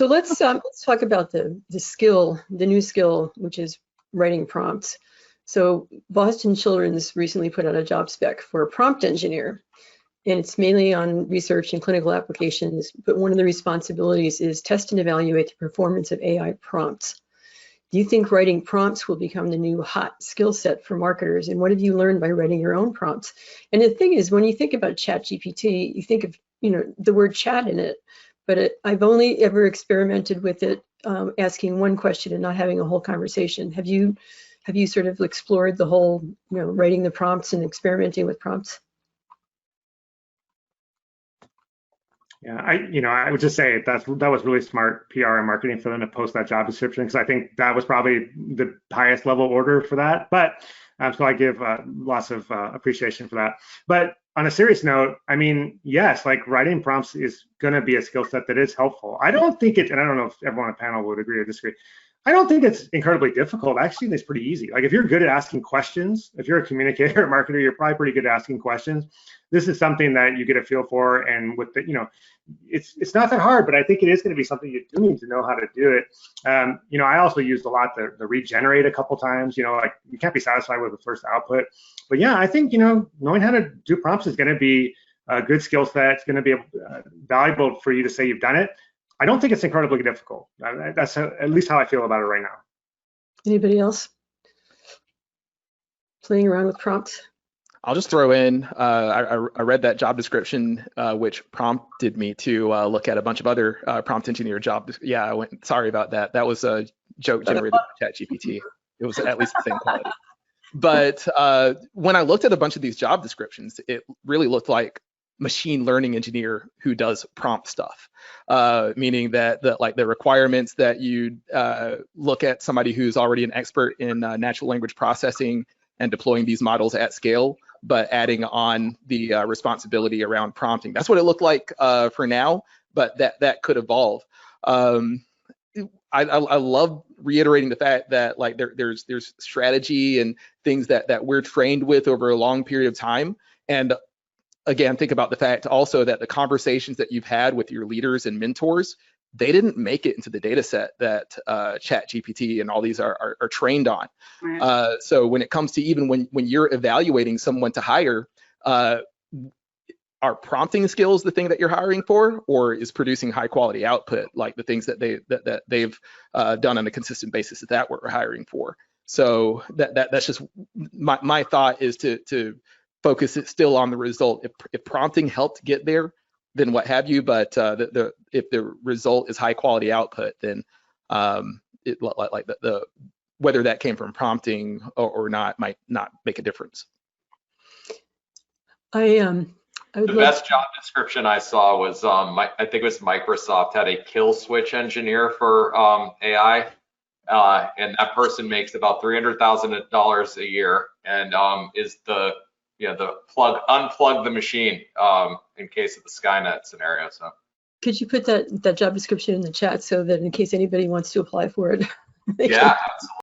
So let's talk about the new skill, which is writing prompts. So Boston Children's recently put out a job spec for a prompt engineer, and it's mainly on research and clinical applications, but one of the responsibilities is test and evaluate the performance of AI prompts. Do you think writing prompts will become the new hot skill set for marketers? And what have you learned by writing your own prompts? And the thing is, when you think about ChatGPT, you think of the word chat in it, but I've only ever experimented with it asking one question and not having a whole conversation. Have you sort of explored the whole, writing the prompts and experimenting with prompts? Yeah, I would just say that was really smart PR and marketing for them to post that job description, because I think that was probably the highest level order for that. But so I give lots of appreciation for that. But on a serious note, I mean, yes, like writing prompts is going to be a skill set that is helpful. I don't think it, and I don't know if everyone on the panel would agree or disagree. I don't think it's incredibly difficult. Actually, it's pretty easy. Like if you're good at asking questions, if you're a communicator or marketer, you're probably pretty good at asking questions. This is something that you get a feel for, and with the, it's not that hard, but I think it is going to be something you do need to know how to do it. I also used a lot the regenerate a couple times. Like you can't be satisfied with the first output, but yeah, I think knowing how to do prompts is going to be a good skill set. It's going to be valuable for you to say you've done it. I don't think it's incredibly difficult. That's at least how I feel about it right now. Anybody else playing around with prompts? I'll just throw in, I read that job description, which prompted me to look at a bunch of other prompt engineer jobs. Yeah, sorry about that. That was a joke generated by ChatGPT. It was at least the same quality. But when I looked at a bunch of these job descriptions, it really looked like machine learning engineer who does prompt stuff, meaning that the requirements that you look at somebody who's already an expert in natural language processing and deploying these models at scale, but adding on the responsibility around prompting. That's what it looked like for now, but that could evolve. I love reiterating the fact that there's strategy and things that we're trained with over a long period of time. And again, think about the fact also that the conversations that you've had with your leaders and mentors, they didn't make it into the data set that ChatGPT and all these are trained on. Right. So when it comes to even when you're evaluating someone to hire, are prompting skills the thing that you're hiring for, or is producing high quality output like the things that they've done on a consistent basis that we're hiring for? So that's just my thought is to focus it still on the result. If prompting helped get there, then what have you, but if the result is high quality output, then whether that came from prompting or not might not make a difference. The best job description I saw was I think it was Microsoft had a kill switch engineer for AI, and that person makes about $300,000 a year, and is the unplug the machine in case of the Skynet scenario. So could you put that job description in the chat so that in case anybody wants to apply for it? Yeah, absolutely.